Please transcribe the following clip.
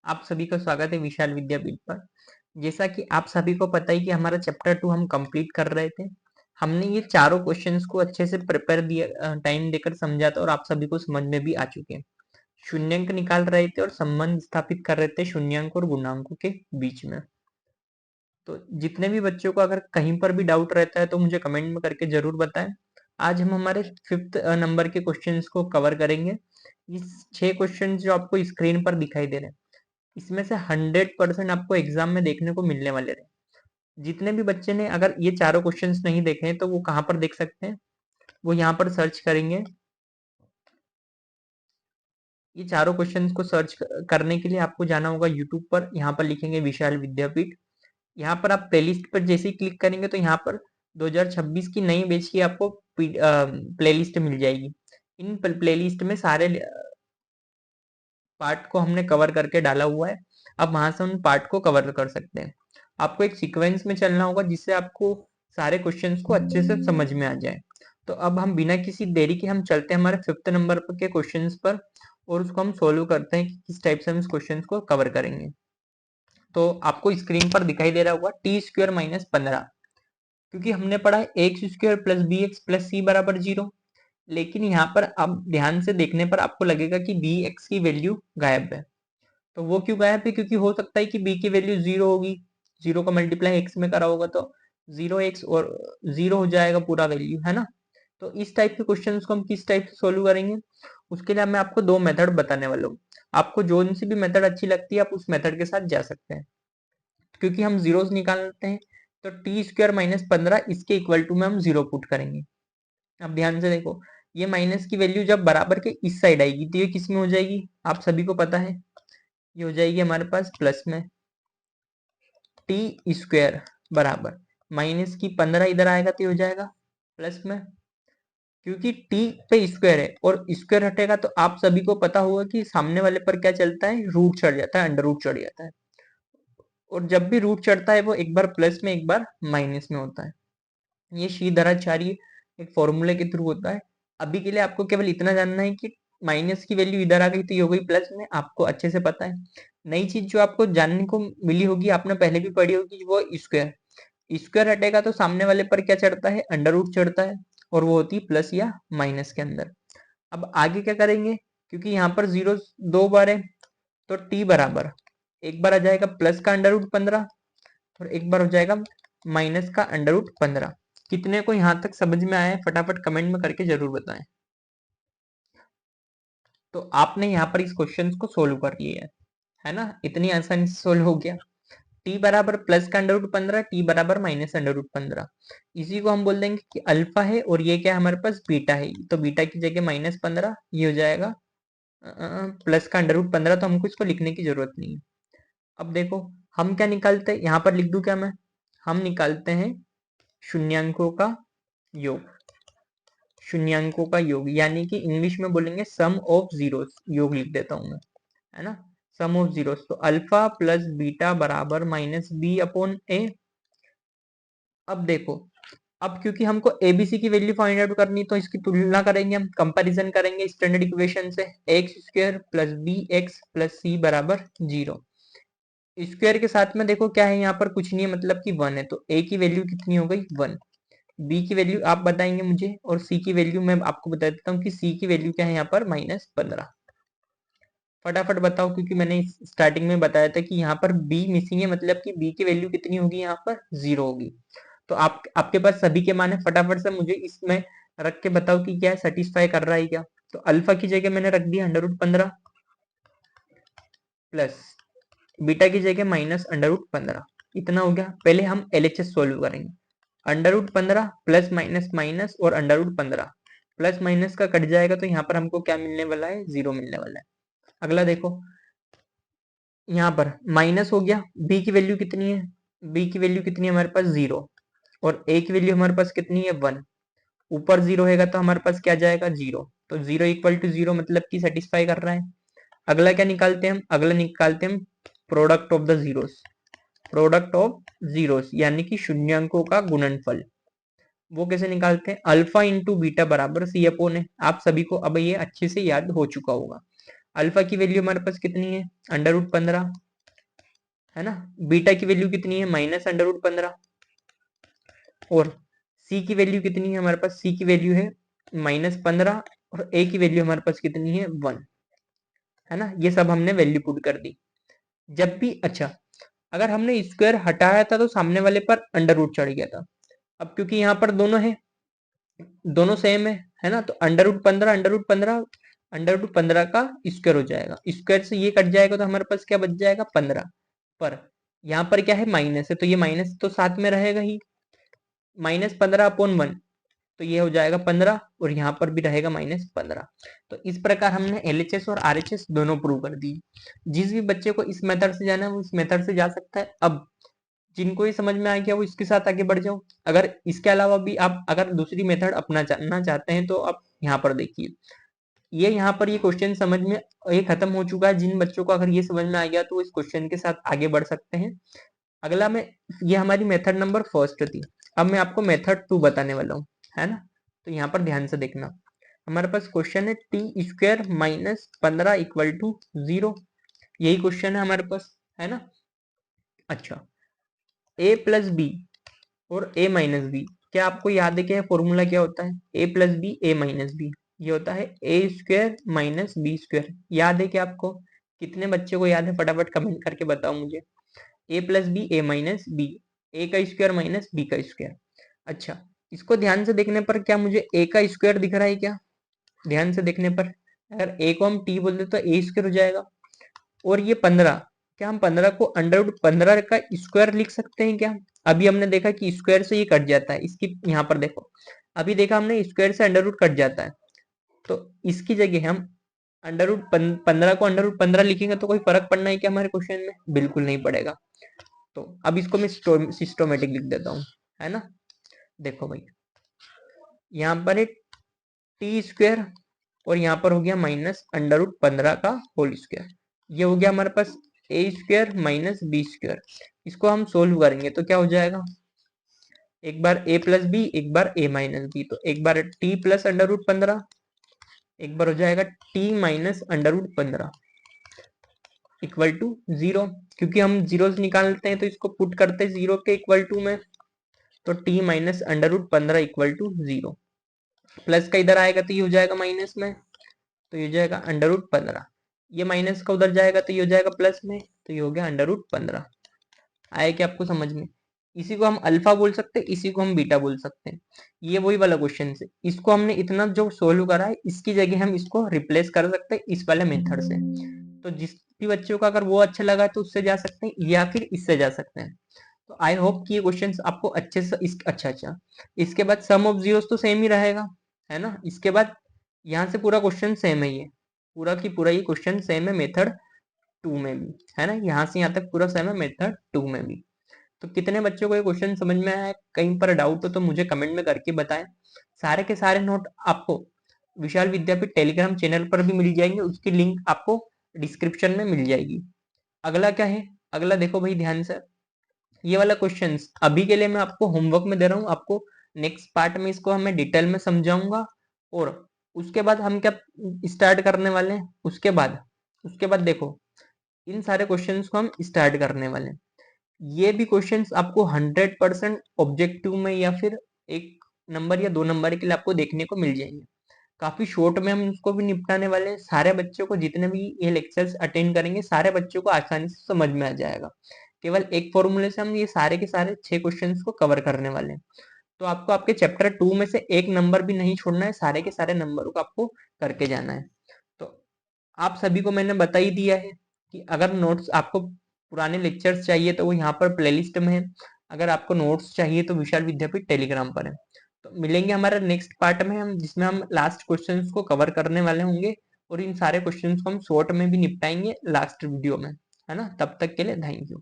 आप सभी का स्वागत है विशाल विद्यापीठ पर। जैसा कि आप सभी को पता ही कि हमारा चैप्टर 2 हम कंप्लीट कर रहे थे। हमने ये चारों क्वेश्चंस को अच्छे से प्रिपेयर दिया, टाइम देकर समझा था और आप सभी को समझ में भी आ चुके हैं। शून्यंक निकाल रहे थे और संबंध स्थापित कर रहे थे शून्यंक और गुणांकों के बीच में। तो जितने भी बच्चों को अगर कहीं पर भी डाउट रहता है तो मुझे कमेंट में करके जरूर बताएं। आज हम हमारे 5th नंबर के क्वेश्चंस को कवर करेंगे। इस 6 क्वेश्चंस जो आपको स्क्रीन पर दिखाई दे रहे हैं, इसमें से 100% आपको एग्जाम में देखने को मिलने वाले रहे। जितने भी बच्चे ने अगर ये चारों क्वेश्चंस नहीं देखे हैं तो वो कहाँ पर देख सकते हैं, वो यहाँ पर सर्च करेंगे। ये चारों क्वेश्चंस को सर्च करने के लिए आपको जाना होगा यूट्यूब पर। यहाँ पर लिखेंगे विशाल विद्यापीठ। यहाँ पर आप प्लेलिस्ट पर जैसे ही क्लिक करेंगे तो यहाँ पर 2026 की नई बैच की आपको प्लेलिस्ट मिल जाएगी। इन प्लेलिस्ट में सारे पार्ट को हमने कवर करके डाला हुआ है। आप वहां से उन पार्ट को कवर कर सकते हैं। आपको एक सीक्वेंस में चलना होगा जिससे आपको सारे क्वेश्चंस को अच्छे से समझ में आ जाए। तो अब हम बिना किसी देरी के हम चलते हैं हमारे 5th नंबर के क्वेश्चंस पर और उसको हम सोल्व करते हैं कि किस टाइप से हम इस क्वेश्चंस को कवर करेंगे। तो आपको स्क्रीन पर दिखाई दे रहा होगा t² माइनस 15, क्योंकि हमने पढ़ा है x² plus b x plus c बराबर 0। लेकिन यहाँ पर अब ध्यान से देखने पर आपको लगेगा कि बी एक्स की वैल्यू गायब है। तो वो क्यों गायब है? क्योंकि हो सकता है कि बी की वैल्यू 0 होगी, 0 का मल्टीप्लाई एक्स में करा होगा तो 0x और 0 हो जाएगा पूरा वैल्यू, है ना। तो इस टाइप के क्वेश्चंस को हम किस टाइप से सोल्व करेंगे, उसके लिए मैं आपको 2 मेथड बताने वाला हूँ। आपको जो सी भी मेथड अच्छी लगती है आप उस मेथड के साथ जा सकते हैं। क्योंकि हम जीरोस निकालते हैं तो t² माइनस 15 इसके इक्वल टू में हम 0 पुट करेंगे। अब ध्यान से देखो, ये माइनस की वैल्यू जब बराबर के इस साइड आएगी तो ये किस में हो जाएगी, आप सभी को पता है, ये हो जाएगी हमारे पास प्लस में। t² बराबर माइनस की 15 इधर आएगा तो ये हो जाएगा प्लस में। क्योंकि t पे स्क्वायर है और स्क्वायर हटेगा तो आप सभी को पता होगा कि सामने वाले पर क्या चलता है, रूट चढ़ जाता है, अंडर रूट चढ़ जाता है। और जब भी रूट चढ़ता है वो एक बार प्लस में एक बार माइनस में होता है। ये श्रीधराचार्य एक फॉर्मूले के थ्रू होता है। अभी के लिए आपको केवल इतना जानना है कि माइनस की वैल्यू इधर आ गई तो ये हो गई प्लस में, आपको अच्छे से पता है। नई चीज जो आपको जानने को मिली होगी, आपने पहले भी पढ़ी होगी, वो स्क्वायर। स्क्वायर हटेगा तो सामने वाले पर क्या चढ़ता है, अंडर रूट चढ़ता है, और वो होती है प्लस या माइनस के अंदर। अब आगे क्या करेंगे, क्योंकि यहाँ पर जीरो 2 बार है तो टी बराबर एक बार आ जाएगा प्लस का अंडर रूट 15 और एक बार हो जाएगा माइनस का अंडर रूट 15। कितने को यहाँ तक समझ में आया है फटाफट कमेंट में करके जरूर बताएं। तो आपने यहाँ पर इस क्वेश्चन को सोल्व कर लिया है ना, इतनी आसानी से सोल्व हो गया। t बराबर प्लस का अंडर रूट 15, टी बराबर माइनस अंडर रूट 15। इसी को हम बोल देंगे कि अल्फा है और ये क्या है हमारे पास बीटा है, तो बीटा की जगह -15, ये हो जाएगा प्लस का अंडर रूट 15, तो हमको इसको लिखने की जरूरत नहीं है। अब देखो हम क्या निकालते हैं, यहाँ पर लिख दूं क्या मैं, हम निकालते हैं शून्यांकों का योग। शून्यांकों का योग यानी कि इंग्लिश में बोलेंगे सम ऑफ जीरोस, योग लिख देता हूं मैं, है ना। सम ऑफ जीरोस, तो अल्फा प्लस बीटा बराबर माइनस बी अपॉन ए। अब देखो, अब क्योंकि हमको एबीसी की वैल्यू फाइंड आउट करनी तो इसकी तुलना करेंगे, हम कंपैरिजन करेंगे स्टैंडर्ड इक्वेशन से। x² plus b x plus c बराबर 0। स्क्वायर के साथ में देखो क्या है, यहाँ पर कुछ नहीं है, मतलब कि 1 है, तो a की वैल्यू कितनी हो गई 1। b की वैल्यू आप बताएंगे मुझे, और c की वैल्यू मैं आपको बता देता हूँ कि c की वैल्यू क्या है यहाँ पर -15। फटाफट बताओ, क्योंकि मैंने स्टार्टिंग में बताया था कि यहाँ पर b मिसिंग है, मतलब कि b की वैल्यू कितनी होगी, यहाँ पर 0 होगी। तो आपके पास सभी के मान है, फटाफट से मुझे इसमें रख के बताओ कि क्या सेटिस्फाई कर रहा है क्या। तो अल्फा की जगह मैंने रख दिया अंडर रूट 15 प्लस बीटा की जगह माइनस अंडर रूट 15। इतना हो गया। पहले हम एलएचएस सोल्व करेंगे। Under root 15 plus minus minus और अंडर रूट 15 प्लस माइनस का कट जाएगा तो यहाँ पर हमको क्या मिलने वाला है, 0 मिलने वाला है। अगला देखो, यहाँ पर माइनस हो गया, बी की वैल्यू कितनी है, बी की वैल्यू कितनी है हमारे पास 0, और ए की वैल्यू हमारे पास कितनी है 1। ऊपर 0 रहेगा तो हमारे पास क्या जाएगा 0, तो 0 इक्वल टू 0 मतलब कि सेटिस्फाई कर रहा है। अगला क्या निकालते हैं हम, अगला निकालते हैं product of the zeros. Product of zeros यानी कि शून्यांकों का गुणनफल। वो कैसे निकालते हैं, अल्फा इंटू बीटा बराबर सी अपॉन है। आप सभी को अब ये अच्छे से याद हो चुका होगा। अल्फा की वैल्यू हमारे पास कितनी है, √15, है ना। बीटा की वैल्यू कितनी है, -√15, और सी की वैल्यू कितनी है हमारे पास, सी की वैल्यू है -15, और ए की वैल्यू हमारे पास कितनी है, 1, है ना। ये सब हमने वैल्यू पुट कर दी। जब भी अच्छा, अगर हमने स्क्वायर हटाया था तो सामने वाले पर अंडर रूट चढ़ गया था। अब क्योंकि यहाँ पर दोनों है, दोनों सेम है ना, तो √15 का स्क्वायर हो जाएगा, स्क्वायर से ये कट जाएगा तो हमारे पास क्या बच जाएगा, 15। पर यहाँ पर क्या है, माइनस है, तो ये माइनस तो साथ में रहेगा ही, -15/1, तो ये हो जाएगा 15, और यहाँ पर भी रहेगा -15। तो इस प्रकार हमने एलएचएस और आरएचएस दोनों प्रूव कर दिए। जिस भी बच्चे को इस मेथड से जाना है वो इस मेथड से जा सकता है। अब जिनको ये समझ में आ गया वो इसके साथ आगे बढ़ जाओ। अगर इसके अलावा भी आप अगर दूसरी मेथड अपना जानना चाहते हैं तो आप यहाँ पर देखिए, ये यहाँ पर ये क्वेश्चन समझ में ये खत्म हो चुका है। जिन बच्चों को अगर ये समझ में आ गया तो इस क्वेश्चन के साथ आगे बढ़ सकते हैं। अगला में, ये हमारी मेथड नंबर फर्स्ट थी। अब मैं आपको मेथड 2 बताने वाला हूँ, है ना। तो यहाँ पर ध्यान से देखना, हमारे पास क्वेश्चन है t² - 15 = 0, यही क्वेश्चन है हमारे पास, है ना। अच्छा, a + b और a - b, क्या आपको याद है क्या फॉर्मूला क्या होता है, a + b a - b, ये होता है a² - b²। याद है क्या आपको, कितने बच्चे को याद है, फटाफट कमेंट करके बताओ मुझे। a + b a - b, a का स्क्वायर माइनस b का स्क्वायर। अच्छा, इसको ध्यान से देखने पर क्या मुझे a का स्क्वायर दिख रहा है क्या, ध्यान से देखने पर अगर a को हम t बोल दे तो a² हो जाएगा, और ये 15, क्या हम 15 को √15 का स्क्वायर लिख सकते हैं क्या। अभी हमने देखा कि स्क्वायर से ये कट जाता है, इसकी यहाँ पर देखो, अभी देखा हमने स्क्वायर से अंडर रूट कट जाता है, तो इसकी जगह हम √15 को √15 लिखेंगे तो कोई फर्क पड़ना है क्या हमारे क्वेश्चन में, बिल्कुल नहीं पड़ेगा। तो अब इसको मैं सिस्टोमेटिक लिख देता हूँ, है ना। देखो भाई, यहाँ पर है t², और यहाँ पर हो गया -√15 का होल स्क्वायर, ये हो गया हमारे पास a² - b²। इसको हम सोल्व करेंगे तो क्या हो जाएगा, एक बार a + b, एक बार a - b, तो एक बार t + √15, एक बार हो जाएगा t - √15 = 0, क्योंकि हम जीरो से निकालते हैं तो इसको पुट करते हैं 0 के इक्वल टू में, तो t - √15 = 0, प्लस का इधर आएगा तो ये हो जाएगा माइनस में, तो ये हो जाएगा √15, ये माइनस का उधर जाएगा तो ये हो जाएगा प्लस में, तो ये हो गया √15। आया कि आपको समझ में, इसी को हम अल्फा बोल सकते हैं, इसी को हम बीटा बोल सकते हैं। ये वही वाला क्वेश्चन है, इसको हमने इतना जो सोल्व करा है इसकी जगह हम इसको रिप्लेस कर सकते हैं इस वाले मेथड से। तो जिस भी बच्चों का अगर वो अच्छा लगा तो उससे जा सकते हैं या फिर इससे जा सकते हैं। तो आई होप कि ये क्वेश्चंस आपको अच्छे से अच्छा, इसके बाद सम ऑफ जीरोस तो सेम ही रहेगा, है ना। इसके बाद यहाँ से पूरा क्वेश्चन सेम है, ये पूरा की पूरा ये क्वेश्चन सेम है मेथड 2 में भी, है ना। यहाँ से यहाँ तक पूरा सेम है मेथड 2 में भी। तो कितने बच्चों को ये क्वेश्चन समझ में आया, कहीं पर डाउट हो तो मुझे कमेंट में करके बताएं। सारे के सारे नोट आपको विशाल विद्यापीठ टेलीग्राम चैनल पर भी मिल जाएंगे, उसकी लिंक आपको डिस्क्रिप्शन में मिल जाएगी। अगला क्या है, अगला देखो भाई ध्यान से, ये वाला क्वेश्चन अभी के लिए मैं आपको होमवर्क में दे रहा हूँ, आपको नेक्स्ट पार्ट में इसको हमें डिटेल में समझाऊंगा, और उसके बाद हम क्या स्टार्ट करने वाले हैं, उसके बाद देखो इन सारे क्वेश्चंस को हम स्टार्ट करने वाले हैं। ये भी क्वेश्चंस आपको 100% ऑब्जेक्टिव में या फिर 1 नंबर या 2 नंबर के लिए आपको देखने को मिल जाएंगे। काफी शॉर्ट में हम उसको भी निपटाने वाले हैं। सारे बच्चों को जितने भी ये लेक्चर्स अटेंड करेंगे सारे बच्चों को आसानी से समझ में आ जाएगा। केवल एक फॉर्मूले से हम ये सारे के सारे 6 क्वेश्चंस को कवर करने वाले हैं। तो आपको आपके चैप्टर 2 में से 1 नंबर भी नहीं छोड़ना है, सारे के सारे नंबरों को आपको करके जाना है। तो आप सभी को मैंने बता ही दिया है कि अगर नोट्स आपको पुराने लेक्चर्स चाहिए तो वो यहाँ पर प्लेलिस्ट में है, अगर आपको नोट्स चाहिए तो विशाल विद्यापीठ टेलीग्राम पर है। तो मिलेंगे हमारे नेक्स्ट पार्ट में, हम जिसमें हम लास्ट क्वेश्चंस को कवर करने वाले होंगे, और इन सारे क्वेश्चंस को हम शॉर्ट में भी निपटाएंगे लास्ट वीडियो में, है ना। तब तक के लिए थैंक यू।